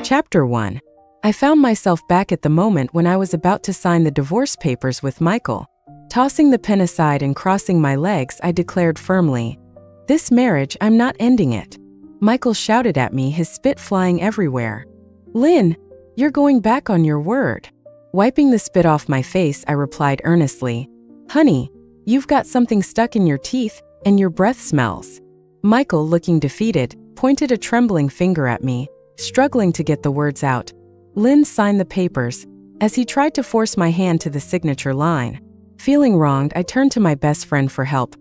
Chapter 1. I found myself back at the moment when I was about to sign the divorce papers with Michael. Tossing the pen aside and crossing my legs, I declared firmly, "This marriage, I'm not ending it." Michael shouted at me, his spit flying everywhere. "Lynn, you're going back on your word." Wiping the spit off my face, I replied earnestly, "Honey, you've got something stuck in your teeth, and your breath smells." Michael, looking defeated, pointed a trembling finger at me, struggling to get the words out. Lynn signed the papers, as he tried to force my hand to the signature line. Feeling wronged, I turned to my best friend for help.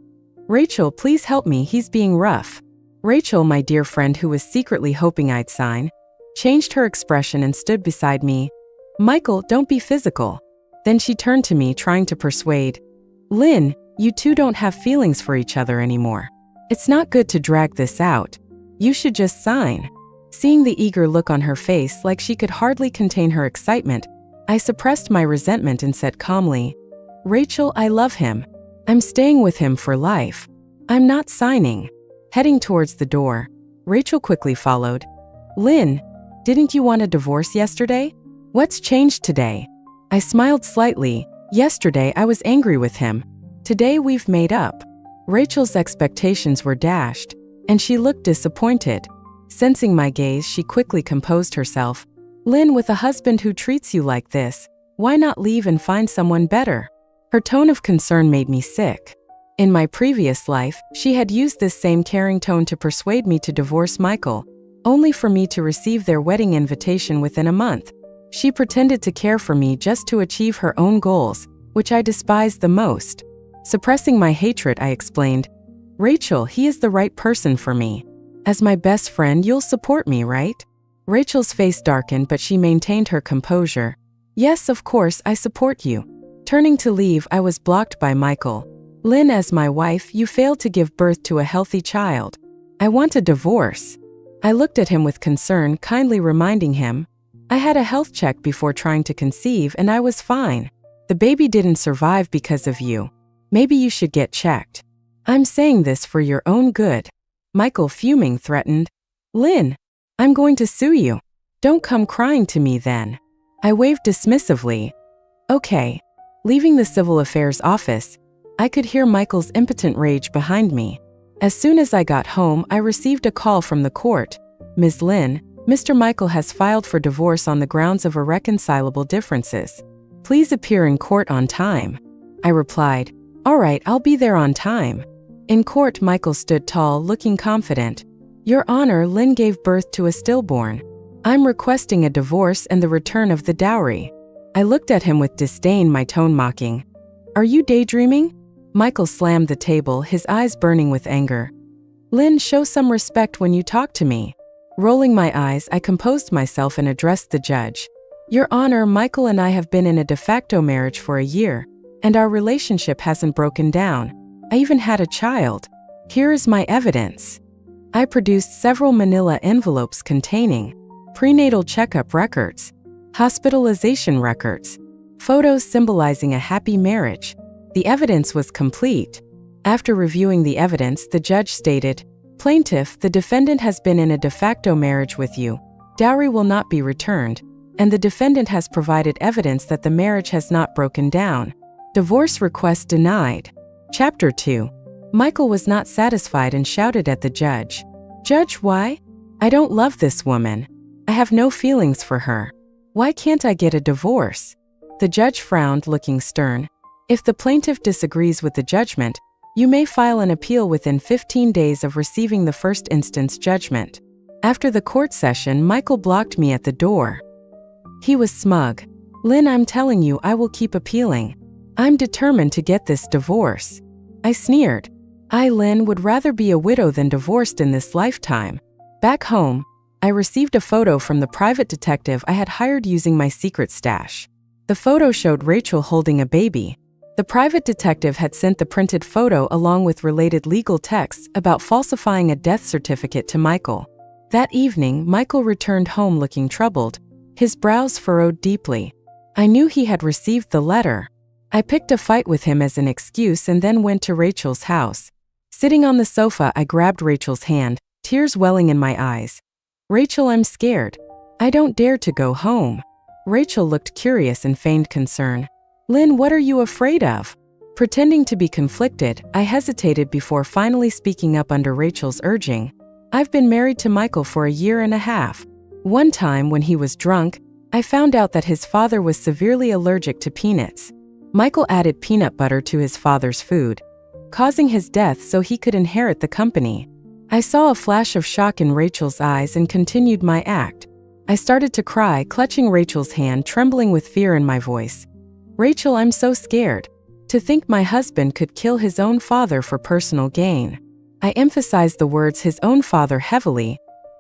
"Rachel, please help me, he's being rough." Rachel, my dear friend who was secretly hoping I'd sign, changed her expression and stood beside me. "Michael, don't be physical." Then she turned to me, trying to persuade. "Lynn, you two don't have feelings for each other anymore. It's not good to drag this out. You should just sign." Seeing the eager look on her face, like she could hardly contain her excitement, I suppressed my resentment and said calmly, "Rachel, I love him. I'm staying with him for life. I'm not signing." Heading towards the door, Rachel quickly followed. "Lynn, didn't you want a divorce yesterday? What's changed today?" I smiled slightly. "Yesterday I was angry with him. Today we've made up." Rachel's expectations were dashed, and she looked disappointed. Sensing my gaze, she quickly composed herself. "Lynn, with a husband who treats you like this, why not leave and find someone better?" Her tone of concern made me sick. In my previous life, she had used this same caring tone to persuade me to divorce Michael, only for me to receive their wedding invitation within a month. She pretended to care for me just to achieve her own goals, which I despised the most. Suppressing my hatred, I explained, "Rachel, he is the right person for me. As my best friend, you'll support me, right?" Rachel's face darkened, but she maintained her composure. "Yes, of course, I support you." Turning to leave, I was blocked by Michael. "Lynn, as my wife, you failed to give birth to a healthy child. I want a divorce." I looked at him with concern, kindly reminding him, "I had a health check before trying to conceive and I was fine. The baby didn't survive because of you. Maybe you should get checked." "I'm saying this for your own good." Michael, fuming, threatened, "Lynn, I'm going to sue you. Don't come crying to me then." I waved dismissively. "Okay." Leaving the civil affairs office, I could hear Michael's impotent rage behind me. As soon as I got home, I received a call from the court. "Ms. Lynn, Mr. Michael has filed for divorce on the grounds of irreconcilable differences. Please appear in court on time." I replied, "All right, I'll be there on time." In court, Michael stood tall, looking confident. "Your Honor, Lynn gave birth to a stillborn. I'm requesting a divorce and the return of the dowry." I looked at him with disdain, my tone mocking. "Are you daydreaming?" Michael slammed the table, his eyes burning with anger. "Lynn, show some respect when you talk to me." Rolling my eyes, I composed myself and addressed the judge. "Your Honor, Michael and I have been in a de facto marriage for a year, and our relationship hasn't broken down. I even had a child. Here is my evidence." I produced several manila envelopes containing prenatal checkup records, hospitalization records, photos symbolizing a happy marriage. The evidence was complete. After reviewing the evidence, the judge stated, "Plaintiff, the defendant has been in a de facto marriage with you. Dowry will not be returned, and the defendant has provided evidence that the marriage has not broken down. Divorce request denied." Chapter 2. Michael was not satisfied and shouted at the judge, "Judge, why? I don't love this woman. I have no feelings for her. Why can't I get a divorce?" The judge frowned, looking stern. "If the plaintiff disagrees with the judgment, you may file an appeal within 15 days of receiving the first instance judgment." After the court session, Michael blocked me at the door. He was smug. "Lynn, I'm telling you, I will keep appealing. I'm determined to get this divorce." I sneered. I, Lynn, would rather be a widow than divorced in this lifetime. Back home, I received a photo from the private detective I had hired using my secret stash. The photo showed Rachel holding a baby. The private detective had sent the printed photo along with related legal texts about falsifying a death certificate to Michael. That evening, Michael returned home looking troubled, his brows furrowed deeply. I knew he had received the letter. I picked a fight with him as an excuse and then went to Rachel's house. Sitting on the sofa, I grabbed Rachel's hand, tears welling in my eyes. "Rachel, I'm scared. I don't dare to go home. Rachel looked curious and feigned concern. Lynn, what are you afraid of? Pretending to be conflicted, I hesitated before finally speaking up under Rachel's urging. I've been married to Michael for a year and a half. One time when he was drunk, I found out that his father was severely allergic to peanuts. Michael added peanut butter to his father's food, causing his death so he could inherit the company. I saw a flash of shock in Rachel's eyes and continued my act. I started to cry, clutching Rachel's hand, trembling with fear in my voice. Rachel, I'm so scared. To think my husband could kill his own father for personal gain. I emphasized the words his own father heavily,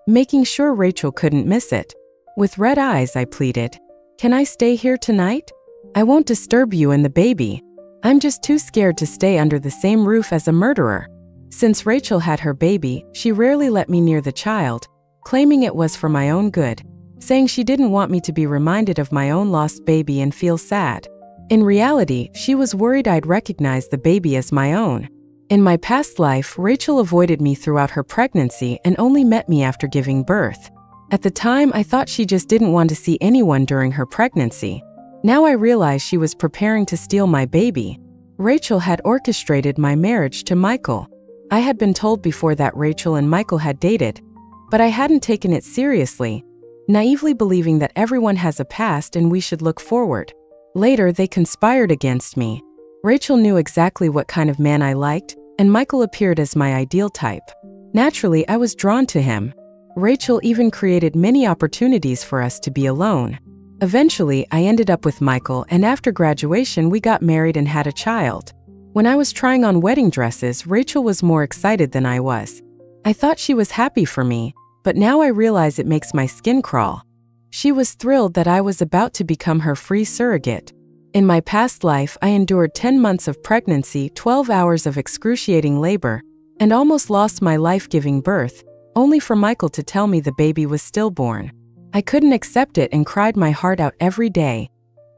making sure Rachel couldn't miss it. With red eyes, I pleaded, Can I stay here tonight? I won't disturb you and the baby. I'm just too scared to stay under the same roof as a murderer. Since Rachel had her baby, she rarely let me near the child, claiming it was for my own good, saying she didn't want me to be reminded of my own lost baby and feel sad. In reality, she was worried I'd recognize the baby as my own. In my past life, Rachel avoided me throughout her pregnancy and only met me after giving birth. At the time, I thought she just didn't want to see anyone during her pregnancy. Now I realize she was preparing to steal my baby. Rachel had orchestrated my marriage to Michael. I had been told before that Rachel and Michael had dated, but I hadn't taken it seriously, naively believing that everyone has a past and we should look forward. Later, they conspired against me. Rachel knew exactly what kind of man I liked, and Michael appeared as my ideal type. Naturally, I was drawn to him. Rachel even created many opportunities for us to be alone. Eventually, I ended up with Michael, and after graduation, we got married and had a child. When I was trying on wedding dresses, Rachel was more excited than I was. I thought she was happy for me, but now I realize it makes my skin crawl. She was thrilled that I was about to become her free surrogate. In my past life, I endured 10 months of pregnancy, 12 hours of excruciating labor, and almost lost my life giving birth, only for Michael to tell me the baby was stillborn. I couldn't accept it and cried my heart out every day,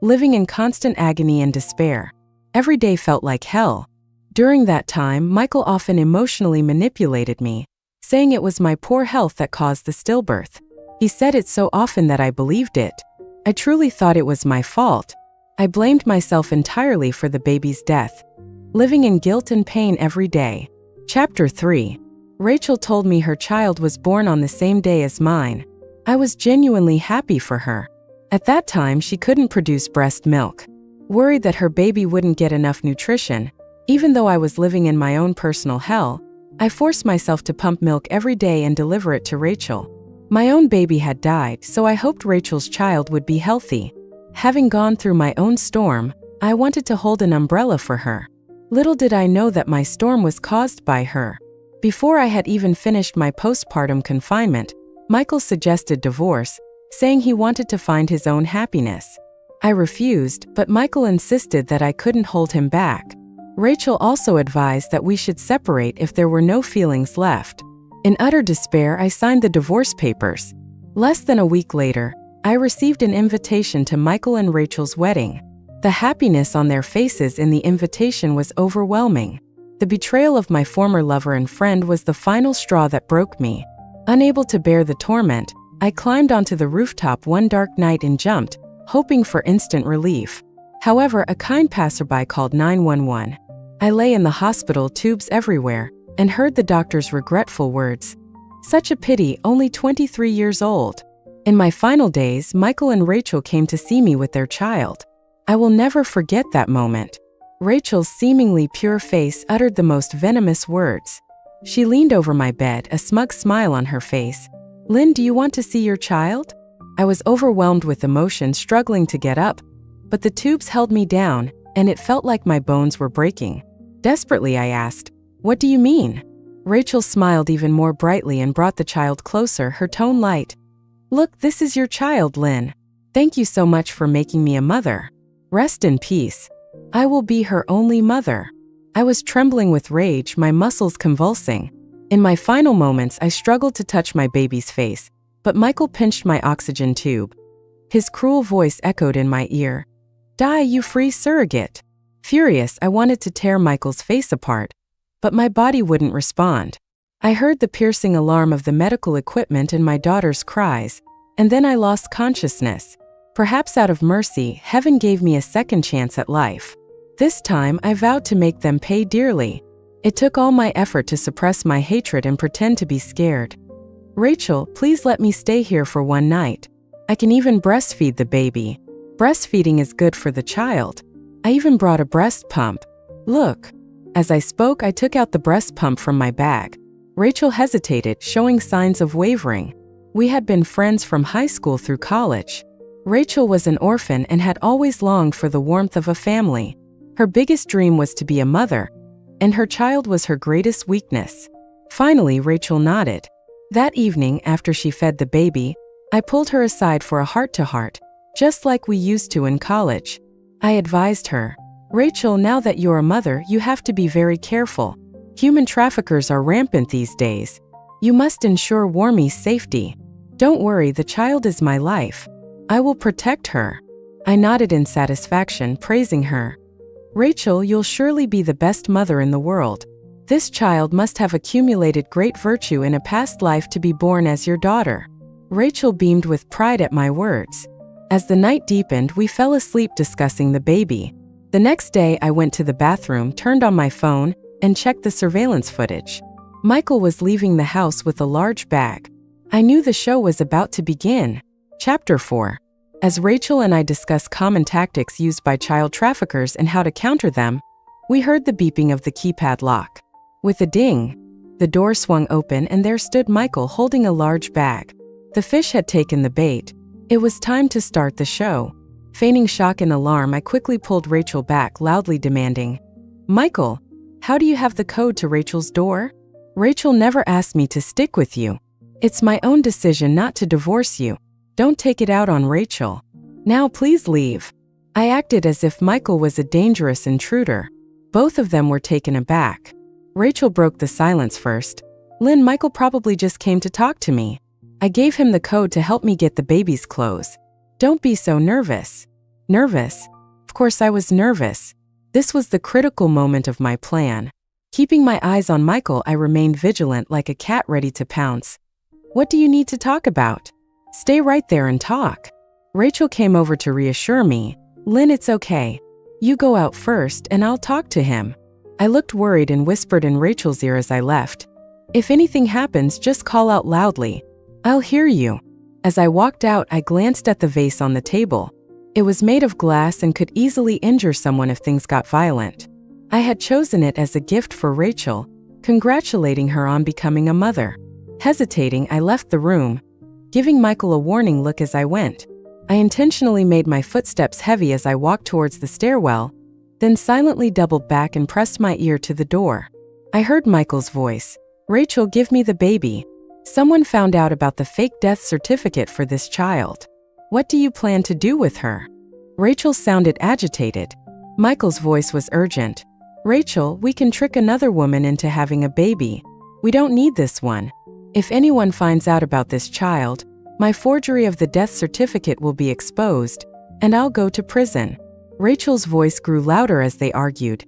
living in constant agony and despair. Every day felt like hell. During that time, Michael often emotionally manipulated me, saying it was my poor health that caused the stillbirth. He said it so often that I believed it. I truly thought it was my fault. I blamed myself entirely for the baby's death, living in guilt and pain every day. Chapter 3. Rachel told me her child was born on the same day as mine. I was genuinely happy for her. At that time, she couldn't produce breast milk. Worried that her baby wouldn't get enough nutrition, even though I was living in my own personal hell, I forced myself to pump milk every day and deliver it to Rachel. My own baby had died, so I hoped Rachel's child would be healthy. Having gone through my own storm, I wanted to hold an umbrella for her. Little did I know that my storm was caused by her. Before I had even finished my postpartum confinement, Michael suggested divorce, saying he wanted to find his own happiness. I refused, but Michael insisted that I couldn't hold him back. Rachel also advised that we should separate if there were no feelings left. In utter despair, I signed the divorce papers. Less than a week later, I received an invitation to Michael and Rachel's wedding. The happiness on their faces in the invitation was overwhelming. The betrayal of my former lover and friend was the final straw that broke me. Unable to bear the torment, I climbed onto the rooftop one dark night and jumped, hoping for instant relief. However, a kind passerby called 911. I lay in the hospital, tubes everywhere, and heard the doctor's regretful words. Such a pity, only 23 years old. In my final days, Michael and Rachel came to see me with their child. I will never forget that moment. Rachel's seemingly pure face uttered the most venomous words. She leaned over my bed, a smug smile on her face. Lynn, do you want to see your child? I was overwhelmed with emotion, struggling to get up, but the tubes held me down, and it felt like my bones were breaking. Desperately, I asked, "What do you mean?" Rachel smiled even more brightly and brought the child closer, her tone light. "Look, this is your child, Lynn. Thank you so much for making me a mother. Rest in peace. I will be her only mother." I was trembling with rage, my muscles convulsing. In my final moments, I struggled to touch my baby's face, but Michael pinched my oxygen tube. His cruel voice echoed in my ear. "Die, you free surrogate." Furious, I wanted to tear Michael's face apart, but my body wouldn't respond. I heard the piercing alarm of the medical equipment and my daughter's cries, and then I lost consciousness. Perhaps out of mercy, heaven gave me a second chance at life. This time, I vowed to make them pay dearly. It took all my effort to suppress my hatred and pretend to be scared. Rachel, please let me stay here for one night. I can even breastfeed the baby. Breastfeeding is good for the child. I even brought a breast pump. Look. As I spoke, I took out the breast pump from my bag. Rachel hesitated, showing signs of wavering. We had been friends from high school through college. Rachel was an orphan and had always longed for the warmth of a family. Her biggest dream was to be a mother, and her child was her greatest weakness. Finally, Rachel nodded. That evening, after she fed the baby, I pulled her aside for a heart-to-heart, just like we used to in college. I advised her, Rachel, now that you're a mother, you have to be very careful. Human traffickers are rampant these days. You must ensure Warmie's safety. Don't worry, the child is my life. I will protect her. I nodded in satisfaction, praising her. Rachel, you'll surely be the best mother in the world. This child must have accumulated great virtue in a past life to be born as your daughter. Rachel beamed with pride at my words. As the night deepened, we fell asleep discussing the baby. The next day, I went to the bathroom, turned on my phone, and checked the surveillance footage. Michael was leaving the house with a large bag. I knew the show was about to begin. Chapter 4. As Rachel and I discussed common tactics used by child traffickers and how to counter them, we heard the beeping of the keypad lock. With a ding, the door swung open and there stood Michael holding a large bag. The fish had taken the bait. It was time to start the show. Feigning shock and alarm, I quickly pulled Rachel back, loudly demanding, Michael, how do you have the code to Rachel's door? Rachel never asked me to stick with you. It's my own decision not to divorce you. Don't take it out on Rachel. Now please leave. I acted as if Michael was a dangerous intruder. Both of them were taken aback. Rachel broke the silence first. Lynn, Michael probably just came to talk to me. I gave him the code to help me get the baby's clothes. Don't be so nervous. Nervous? Of course I was nervous. This was the critical moment of my plan. Keeping my eyes on Michael, I remained vigilant like a cat ready to pounce. What do you need to talk about? Stay right there and talk. Rachel came over to reassure me. Lynn, it's okay. You go out first and I'll talk to him. I looked worried and whispered in Rachel's ear as I left. If anything happens, just call out loudly. I'll hear you. As I walked out, I glanced at the vase on the table. It was made of glass and could easily injure someone if things got violent. I had chosen it as a gift for Rachel, congratulating her on becoming a mother. Hesitating, I left the room, giving Michael a warning look as I went. I intentionally made my footsteps heavy as I walked towards the stairwell, then silently doubled back and pressed my ear to the door. I heard Michael's voice. Rachel, give me the baby. Someone found out about the fake death certificate for this child. What do you plan to do with her? Rachel sounded agitated. Michael's voice was urgent. Rachel, we can trick another woman into having a baby. We don't need this one. If anyone finds out about this child, my forgery of the death certificate will be exposed, and I'll go to prison. Rachel's voice grew louder as they argued.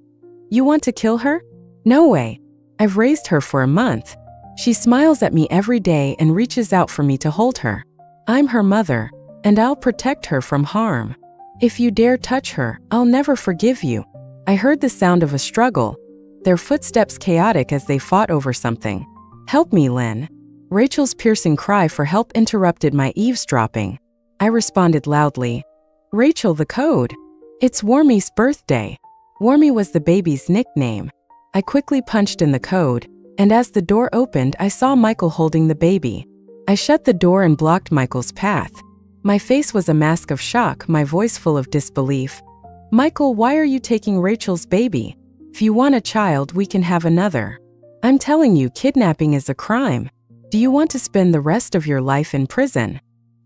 You want to kill her? No way. I've raised her for a month. She smiles at me every day and reaches out for me to hold her. I'm her mother, and I'll protect her from harm. If you dare touch her, I'll never forgive you. I heard the sound of a struggle, their footsteps chaotic as they fought over something. Help me, Lynn. Rachel's piercing cry for help interrupted my eavesdropping. I responded loudly. Rachel, the code. It's Warmie's birthday. Warmie was the baby's nickname. I quickly punched in the code, and as the door opened, I saw Michael holding the baby. I shut the door and blocked Michael's path. My face was a mask of shock, my voice full of disbelief. Michael, why are you taking Rachel's baby? If you want a child, we can have another. I'm telling you, kidnapping is a crime. Do you want to spend the rest of your life in prison?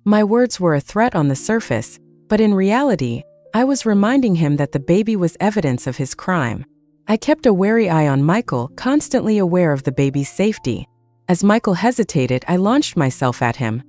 My words were a threat on the surface, but in reality, I was reminding him that the baby was evidence of his crime. I kept a wary eye on Michael, constantly aware of the baby's safety. As Michael hesitated, I launched myself at him,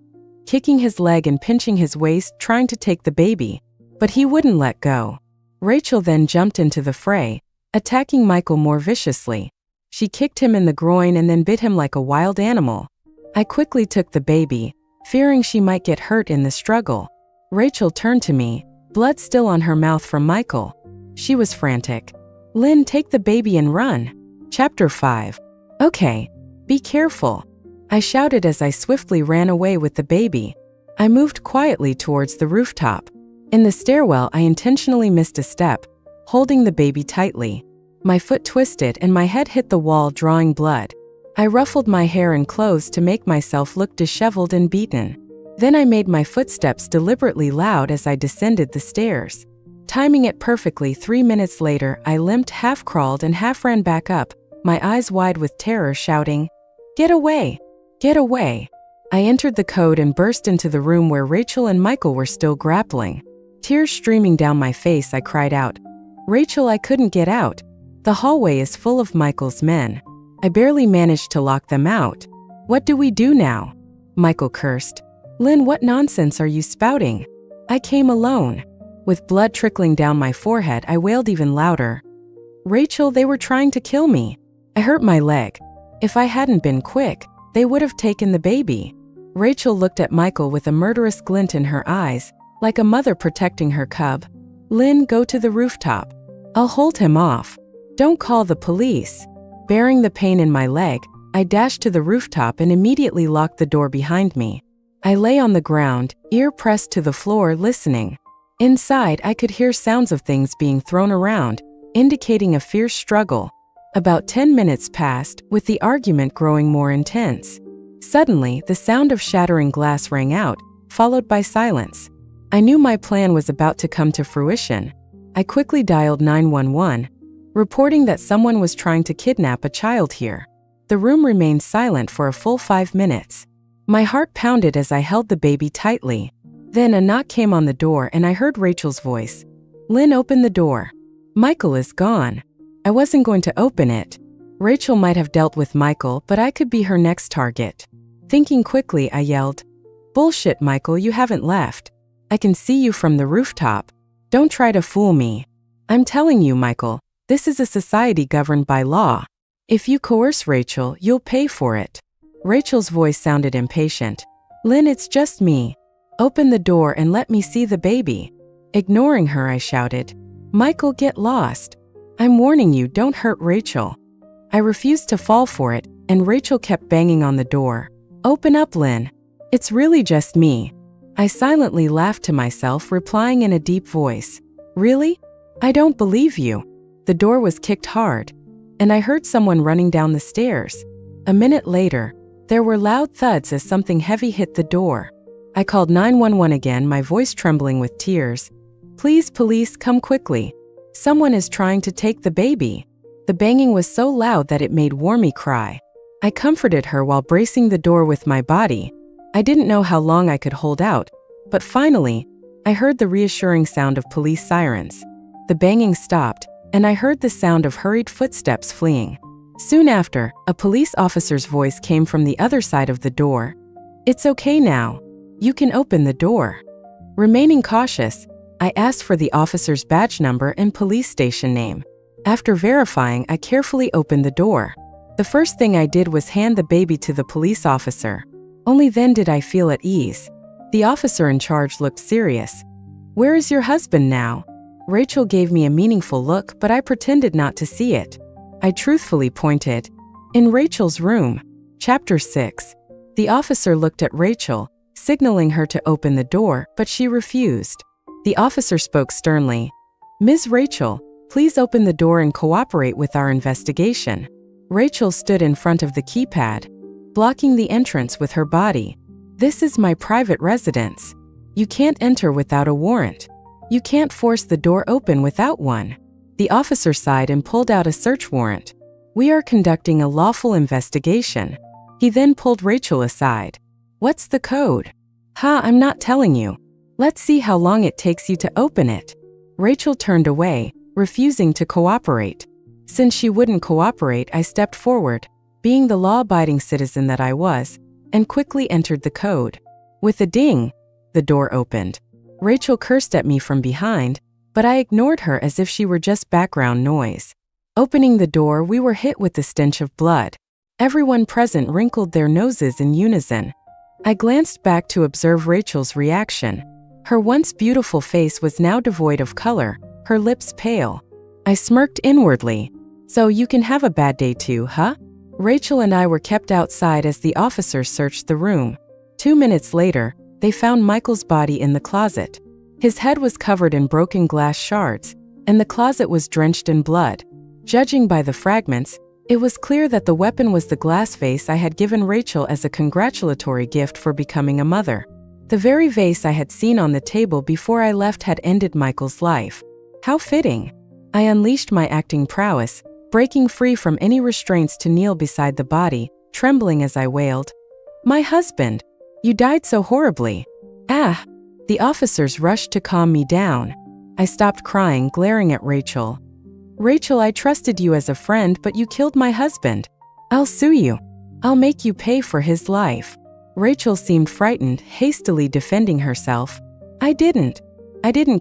kicking his leg and pinching his waist, trying to take the baby, but he wouldn't let go. Rachel then jumped into the fray, attacking Michael more viciously. She kicked him in the groin and then bit him like a wild animal. I quickly took the baby, fearing she might get hurt in the struggle. Rachel turned to me, blood still on her mouth from Michael. She was frantic. "Lynn, take the baby and run." Chapter 5. "Okay. Be careful," I shouted as I swiftly ran away with the baby. I moved quietly towards the rooftop. In the stairwell, I intentionally missed a step, holding the baby tightly. My foot twisted and my head hit the wall, drawing blood. I ruffled my hair and clothes to make myself look disheveled and beaten. Then I made my footsteps deliberately loud as I descended the stairs. Timing it perfectly, 3 minutes later, I limped, half-crawled and half-ran back up, my eyes wide with terror, shouting, "Get away! Get away!" I entered the code and burst into the room where Rachel and Michael were still grappling. Tears streaming down my face, I cried out, "Rachel, I couldn't get out. The hallway is full of Michael's men. I barely managed to lock them out. What do we do now?" Michael cursed. "Lynn, what nonsense are you spouting? I came alone." With blood trickling down my forehead, I wailed even louder. "Rachel, they were trying to kill me. I hurt my leg. If I hadn't been quick, they would have taken the baby." Rachel looked at Michael with a murderous glint in her eyes, like a mother protecting her cub. "Lynn, go to the rooftop. I'll hold him off. Don't call the police." Bearing the pain in my leg, I dashed to the rooftop and immediately locked the door behind me. I lay on the ground, ear pressed to the floor, listening. Inside, I could hear sounds of things being thrown around, indicating a fierce struggle. About 10 minutes passed, with the argument growing more intense. Suddenly, the sound of shattering glass rang out, followed by silence. I knew my plan was about to come to fruition. I quickly dialed 911, reporting that someone was trying to kidnap a child here. The room remained silent for a full 5 minutes. My heart pounded as I held the baby tightly. Then a knock came on the door and I heard Rachel's voice. "Lynn, open the door. Michael is gone." I wasn't going to open it. Rachel might have dealt with Michael, but I could be her next target. Thinking quickly, I yelled, "Bullshit, Michael, you haven't left. I can see you from the rooftop. Don't try to fool me. I'm telling you, Michael, this is a society governed by law. If you coerce Rachel, you'll pay for it." Rachel's voice sounded impatient. "Lynn, it's just me. Open the door and let me see the baby." Ignoring her, I shouted, "Michael, get lost. I'm warning you, don't hurt Rachel." I refused to fall for it, and Rachel kept banging on the door. "Open up, Lynn. It's really just me." I silently laughed to myself, replying in a deep voice, "Really? I don't believe you." The door was kicked hard, and I heard someone running down the stairs. A minute later, there were loud thuds as something heavy hit the door. I called 911 again, my voice trembling with tears. "Please, police, come quickly. Someone is trying to take the baby." The banging was so loud that it made Warmy cry. I comforted her while bracing the door with my body. I didn't know how long I could hold out, but finally, I heard the reassuring sound of police sirens. The banging stopped, and I heard the sound of hurried footsteps fleeing. Soon after, a police officer's voice came from the other side of the door. "It's okay now. You can open the door." Remaining cautious, I asked for the officer's badge number and police station name. After verifying, I carefully opened the door. The first thing I did was hand the baby to the police officer. Only then did I feel at ease. The officer in charge looked serious. "Where is your husband now?" Rachel gave me a meaningful look, but I pretended not to see it. I truthfully pointed. "In Rachel's room." Chapter 6. The officer looked at Rachel, signaling her to open the door, but she refused. The officer spoke sternly. "Ms. Rachel, please open the door and cooperate with our investigation." Rachel stood in front of the keypad, blocking the entrance with her body. "This is my private residence. You can't enter without a warrant. You can't force the door open without one." The officer sighed and pulled out a search warrant. "We are conducting a lawful investigation." He then pulled Rachel aside. "What's the code?" "Ha, I'm not telling you. Let's see how long it takes you to open it." Rachel turned away, refusing to cooperate. Since she wouldn't cooperate, I stepped forward, being the law-abiding citizen that I was, and quickly entered the code. With a ding, the door opened. Rachel cursed at me from behind, but I ignored her as if she were just background noise. Opening the door, we were hit with the stench of blood. Everyone present wrinkled their noses in unison. I glanced back to observe Rachel's reaction. Her once beautiful face was now devoid of color, her lips pale. I smirked inwardly. So you can have a bad day too, huh? Rachel and I were kept outside as the officers searched the room. 2 minutes later, they found Michael's body in the closet. His head was covered in broken glass shards, and the closet was drenched in blood. Judging by the fragments, it was clear that the weapon was the glass vase I had given Rachel as a congratulatory gift for becoming a mother. The very vase I had seen on the table before I left had ended Michael's life. How fitting! I unleashed my acting prowess, breaking free from any restraints to kneel beside the body, trembling as I wailed, "My husband! You died so horribly!" Ah! The officers rushed to calm me down. I stopped crying, glaring at Rachel. "Rachel, I trusted you as a friend, but you killed my husband. I'll sue you. I'll make you pay for his life." Rachel seemed frightened, hastily defending herself. I didn't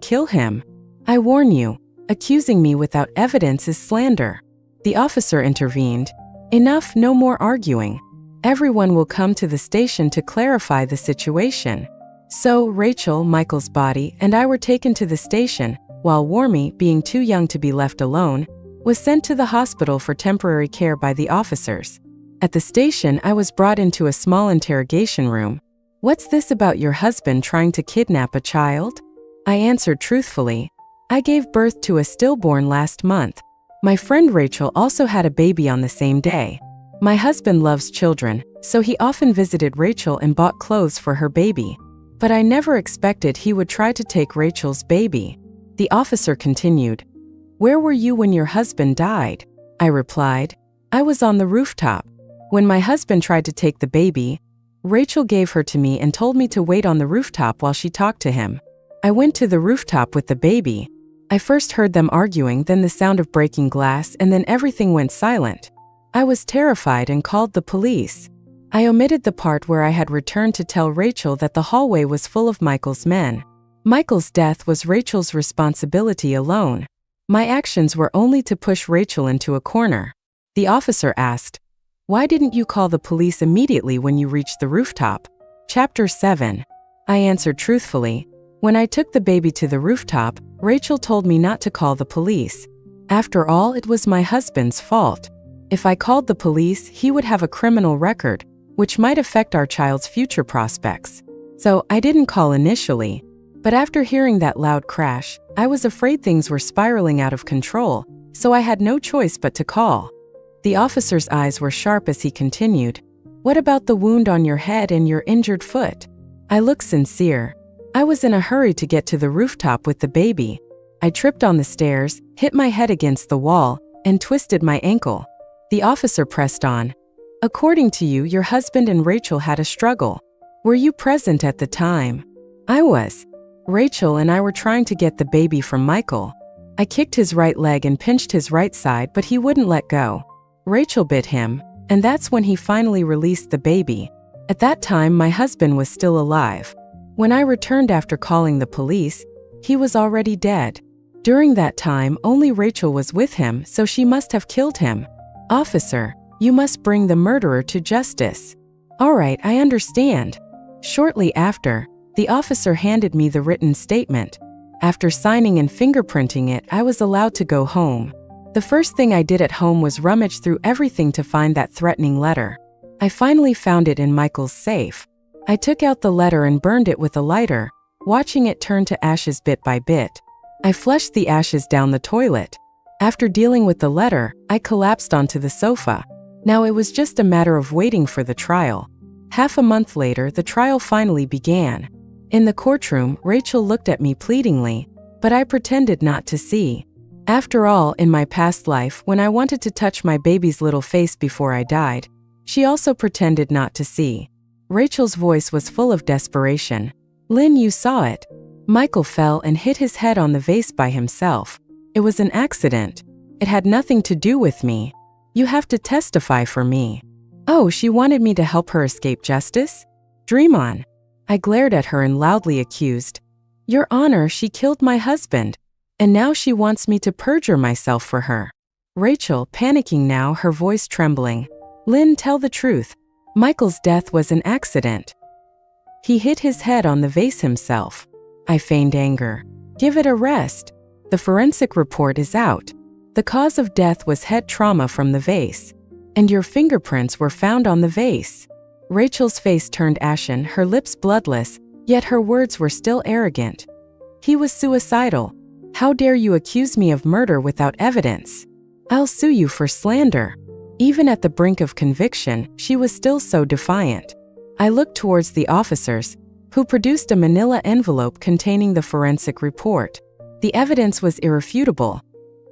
kill him. I warn you, accusing me without evidence is slander." The officer intervened. "Enough, no more arguing. Everyone will come to the station to clarify the situation." So Rachel, Michael's body, and I were taken to the station, while Wormy, being too young to be left alone, was sent to the hospital for temporary care by the officers. At the station, I was brought into a small interrogation room. "What's this about your husband trying to kidnap a child?" I answered truthfully. "I gave birth to a stillborn last month. My friend Rachel also had a baby on the same day. My husband loves children, so he often visited Rachel and bought clothes for her baby. But I never expected he would try to take Rachel's baby." The officer continued. "Where were you when your husband died?" I replied. "I was on the rooftop. When my husband tried to take the baby, Rachel gave her to me and told me to wait on the rooftop while she talked to him. I went to the rooftop with the baby. I first heard them arguing, then the sound of breaking glass, and then everything went silent. I was terrified and called the police. I omitted the part where I had returned to tell Rachel that the hallway was full of Michael's men. Michael's death was Rachel's responsibility alone. My actions were only to push Rachel into a corner." The officer asked, "Why didn't you call the police immediately when you reached the rooftop?" Chapter 7. I answered truthfully. "When I took the baby to the rooftop, Rachel told me not to call the police. After all, it was my husband's fault. If I called the police, he would have a criminal record, which might affect our child's future prospects. So I didn't call initially. But after hearing that loud crash, I was afraid things were spiraling out of control, so I had no choice but to call." The officer's eyes were sharp as he continued, "What about the wound on your head and your injured foot?" I looked sincere. "I was in a hurry to get to the rooftop with the baby. I tripped on the stairs, hit my head against the wall, and twisted my ankle." The officer pressed on. "According to you, your husband and Rachel had a struggle. Were you present at the time?" I was. "Rachel and I were trying to get the baby from Michael. I kicked his right leg and pinched his right side, but he wouldn't let go. Rachel bit him, and that's when he finally released the baby. At that time, my husband was still alive. When I returned after calling the police, he was already dead. During that time, only Rachel was with him, so she must have killed him. Officer, you must bring the murderer to justice." "All right, I understand." Shortly after, the officer handed me the written statement. After signing and fingerprinting it, I was allowed to go home. The first thing I did at home was rummage through everything to find that threatening letter. I finally found it in Michael's safe. I took out the letter and burned it with a lighter, watching it turn to ashes bit by bit. I flushed the ashes down the toilet. After dealing with the letter, I collapsed onto the sofa. Now it was just a matter of waiting for the trial. Half a month later, the trial finally began. In the courtroom, Rachel looked at me pleadingly, but I pretended not to see. After all, in my past life, when I wanted to touch my baby's little face before I died, she also pretended not to see. Rachel's voice was full of desperation. "Lynn, you saw it. Michael fell and hit his head on the vase by himself. It was an accident. It had nothing to do with me. You have to testify for me." Oh, she wanted me to help her escape justice? Dream on. I glared at her and loudly accused, "Your Honor, she killed my husband, and now she wants me to perjure myself for her." Rachel, panicking now, her voice trembling. "Lynn, tell the truth. Michael's death was an accident." He hit his head on the vase himself. I feigned anger. Give it a rest. The forensic report is out. The cause of death was head trauma from the vase. And your fingerprints were found on the vase. Rachel's face turned ashen, her lips bloodless, yet her words were still arrogant. He was suicidal. How dare you accuse me of murder without evidence? I'll sue you for slander. Even at the brink of conviction, she was still so defiant. I looked towards the officers, who produced a manila envelope containing the forensic report. The evidence was irrefutable.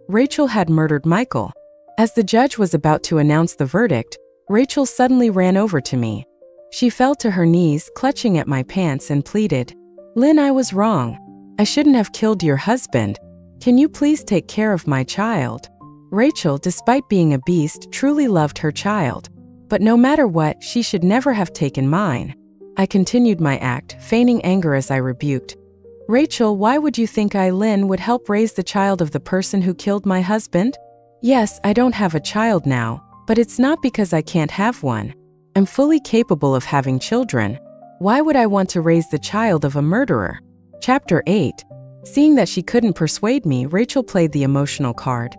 Rachel had murdered Michael. As the judge was about to announce the verdict, Rachel suddenly ran over to me. She fell to her knees, clutching at my pants, and pleaded, "Lynn, I was wrong. I shouldn't have killed your husband. Can you please take care of my child?" Rachel, despite being a beast, truly loved her child. But no matter what, she should never have taken mine. I continued my act, feigning anger as I rebuked. "Rachel, why would you think I, Lynn, would help raise the child of the person who killed my husband? Yes, I don't have a child now, but it's not because I can't have one. I'm fully capable of having children. Why would I want to raise the child of a murderer?" Chapter 8. Seeing that she couldn't persuade me, Rachel played the emotional card.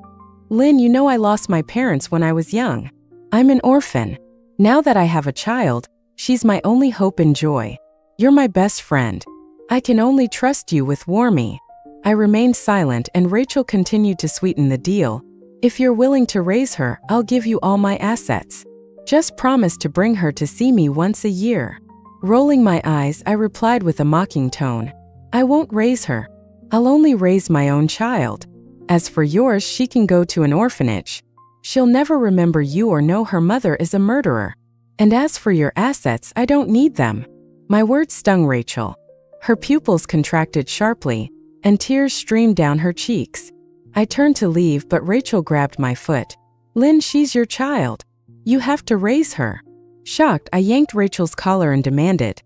"Lynn, you know I lost my parents when I was young. I'm an orphan. Now that I have a child, she's my only hope and joy. You're my best friend. I can only trust you with Warmy." I remained silent and Rachel continued to sweeten the deal. "If you're willing to raise her, I'll give you all my assets. Just promise to bring her to see me once a year." Rolling my eyes, I replied with a mocking tone, "I won't raise her. I'll only raise my own child. As for yours, she can go to an orphanage. She'll never remember you or know her mother is a murderer. And as for your assets, I don't need them." My words stung Rachel. Her pupils contracted sharply, and tears streamed down her cheeks. I turned to leave, but Rachel grabbed my foot. "Lynn, she's your child. You have to raise her." Shocked, I yanked Rachel's collar and demanded,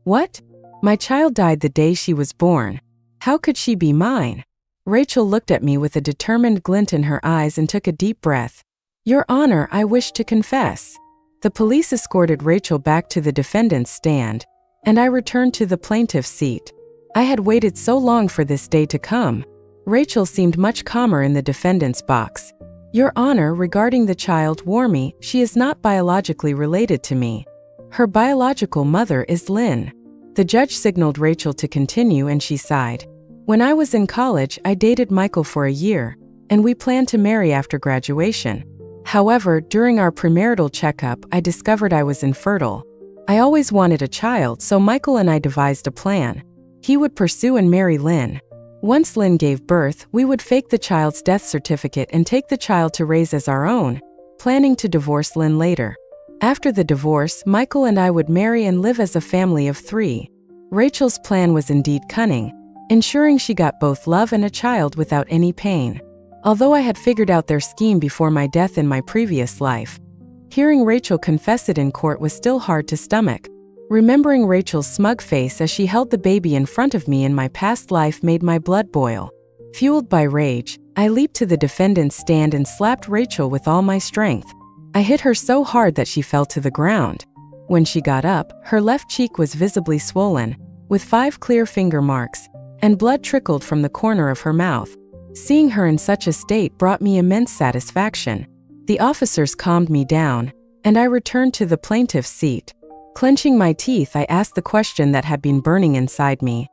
"What? My child died the day she was born. How could she be mine?" Rachel looked at me with a determined glint in her eyes and took a deep breath. "Your Honor, I wish to confess." The police escorted Rachel back to the defendant's stand, and I returned to the plaintiff's seat. I had waited so long for this day to come. Rachel seemed much calmer in the defendant's box. "Your Honor, regarding the child Warmy, she is not biologically related to me. Her biological mother is Lynn." The judge signaled Rachel to continue and she sighed. "When I was in college, I dated Michael for a year, and we planned to marry after graduation. However, during our premarital checkup, I discovered I was infertile. I always wanted a child, so Michael and I devised a plan. He would pursue and marry Lynn. Once Lynn gave birth, we would fake the child's death certificate and take the child to raise as our own, planning to divorce Lynn later. After the divorce, Michael and I would marry and live as a family of 3. Rachel's plan was indeed cunning, ensuring she got both love and a child without any pain. Although I had figured out their scheme before my death in my previous life, hearing Rachel confess it in court was still hard to stomach. Remembering Rachel's smug face as she held the baby in front of me in my past life made my blood boil. Fueled by rage, I leaped to the defendant's stand and slapped Rachel with all my strength. I hit her so hard that she fell to the ground. When she got up, her left cheek was visibly swollen, with 5 clear finger marks, and blood trickled from the corner of her mouth. Seeing her in such a state brought me immense satisfaction. The officers calmed me down, and I returned to the plaintiff's seat. Clenching my teeth, I asked the question that had been burning inside me.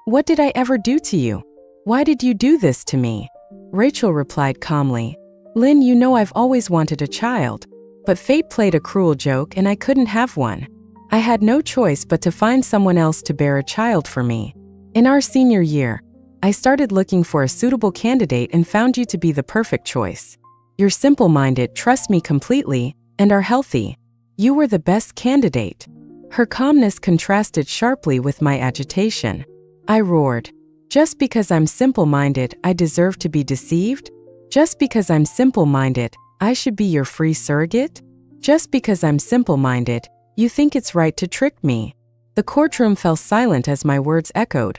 "What did I ever do to you? Why did you do this to me?" Rachel replied calmly, "Lynn, you know I've always wanted a child, but fate played a cruel joke and I couldn't have one. I had no choice but to find someone else to bear a child for me. In our senior year, I started looking for a suitable candidate and found you to be the perfect choice. You're simple-minded, trust me completely, and are healthy. You were the best candidate." Her calmness contrasted sharply with my agitation. I roared, "Just because I'm simple-minded, I deserve to be deceived? Just because I'm simple-minded, I should be your free surrogate? Just because I'm simple-minded, you think it's right to trick me?" The courtroom fell silent as my words echoed,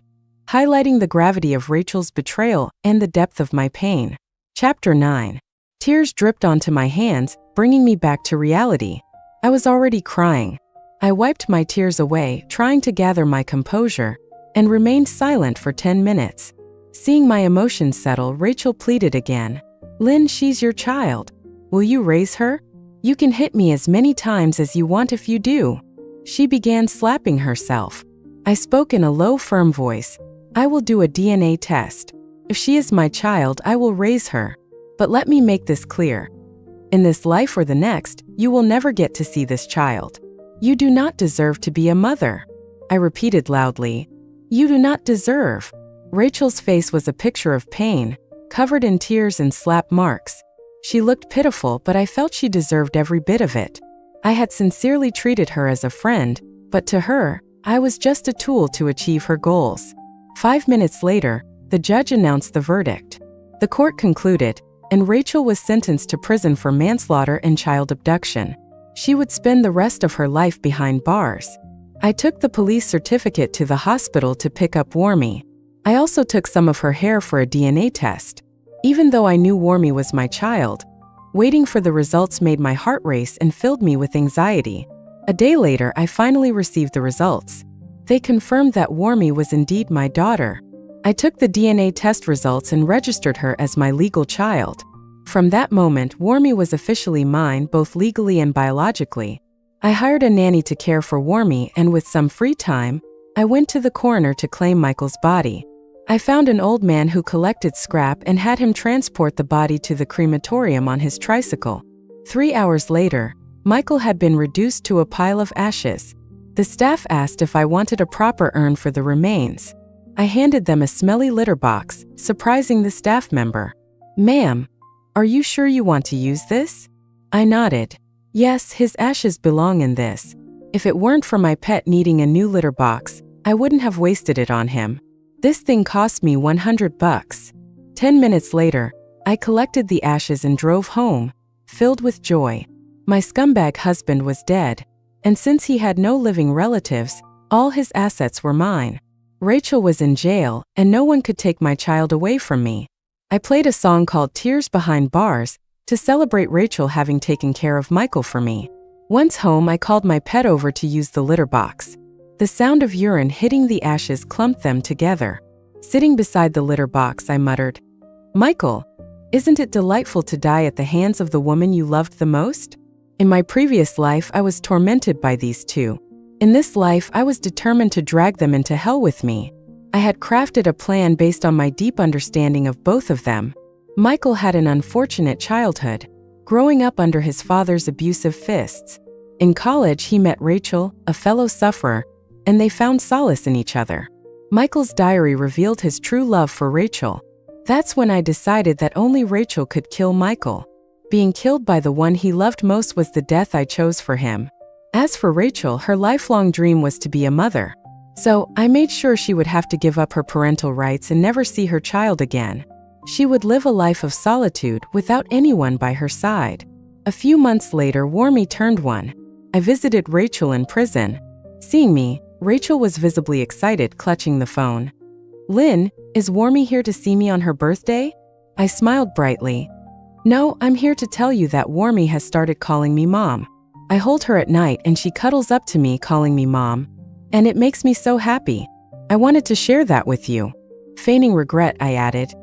highlighting the gravity of Rachel's betrayal and the depth of my pain. Chapter 9. Tears dripped onto my hands, bringing me back to reality. I was already crying. I wiped my tears away, trying to gather my composure, and remained silent for 10 minutes. Seeing my emotions settle, Rachel pleaded again. Lynn, she's your child. Will you raise her? You can hit me as many times as you want if you do. She began slapping herself. I spoke in a low, firm voice. I will do a DNA test. If she is my child, I will raise her. But let me make this clear. In this life or the next, you will never get to see this child. You do not deserve to be a mother. I repeated loudly. You do not deserve. Rachel's face was a picture of pain, covered in tears and slap marks. She looked pitiful, but I felt she deserved every bit of it. I had sincerely treated her as a friend, but to her, I was just a tool to achieve her goals. 5 minutes later, the judge announced the verdict. The court concluded, and Rachel was sentenced to prison for manslaughter and child abduction. She would spend the rest of her life behind bars. I took the police certificate to the hospital to pick up Warmy. I also took some of her hair for a DNA test. Even though I knew Warmy was my child, waiting for the results made my heart race and filled me with anxiety. A day later, I finally received the results. They confirmed that Warmy was indeed my daughter. I took the DNA test results and registered her as my legal child. From that moment, Warmy was officially mine, both legally and biologically. I hired a nanny to care for Warmy, and with some free time, I went to the coroner to claim Michael's body. I found an old man who collected scrap and had him transport the body to the crematorium on his tricycle. 3 hours later, Michael had been reduced to a pile of ashes. The staff asked if I wanted a proper urn for the remains. I handed them a smelly litter box, surprising the staff member. Ma'am, are you sure you want to use this? I nodded. Yes, his ashes belong in this. If it weren't for my pet needing a new litter box, I wouldn't have wasted it on him. This thing cost me $100. 10 minutes later, I collected the ashes and drove home, filled with joy. My scumbag husband was dead, and since he had no living relatives, all his assets were mine. Rachel was in jail, and no one could take my child away from me. I played a song called Tears Behind Bars to celebrate Rachel having taken care of Michael for me. Once home, I called my pet over to use the litter box. The sound of urine hitting the ashes clumped them together. Sitting beside the litter box, I muttered, Michael, isn't it delightful to die at the hands of the woman you loved the most? In my previous life, I was tormented by these two. In this life, I was determined to drag them into hell with me. I had crafted a plan based on my deep understanding of both of them. Michael had an unfortunate childhood, growing up under his father's abusive fists. In college, he met Rachel, a fellow sufferer, and they found solace in each other. Michael's diary revealed his true love for Rachel. That's when I decided that only Rachel could kill Michael. Being killed by the one he loved most was the death I chose for him. As for Rachel, her lifelong dream was to be a mother. So, I made sure she would have to give up her parental rights and never see her child again. She would live a life of solitude without anyone by her side. A few months later, Warmy turned 1. I visited Rachel in prison. Seeing me, Rachel was visibly excited, clutching the phone. Lynn, is Warmy here to see me on her birthday? I smiled brightly. No, I'm here to tell you that Warmy has started calling me Mom. I hold her at night and she cuddles up to me calling me Mom. And it makes me so happy. I wanted to share that with you. Feigning regret, I added,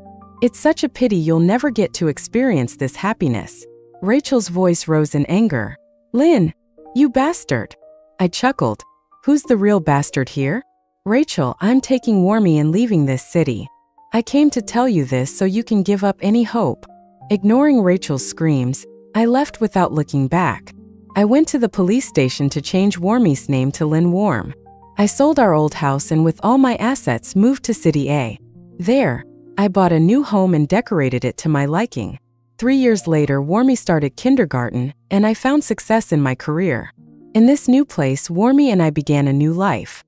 it's such a pity you'll never get to experience this happiness. Rachel's voice rose in anger. Lynn, you bastard. I chuckled. Who's the real bastard here? Rachel, I'm taking Warmy and leaving this city. I came to tell you this so you can give up any hope. Ignoring Rachel's screams, I left without looking back. I went to the police station to change Warmy's name to Lynn Warm. I sold our old house and with all my assets moved to City A. There, I bought a new home and decorated it to my liking. 3 years later, Warmy started kindergarten, and I found success in my career. In this new place, Warmy and I began a new life.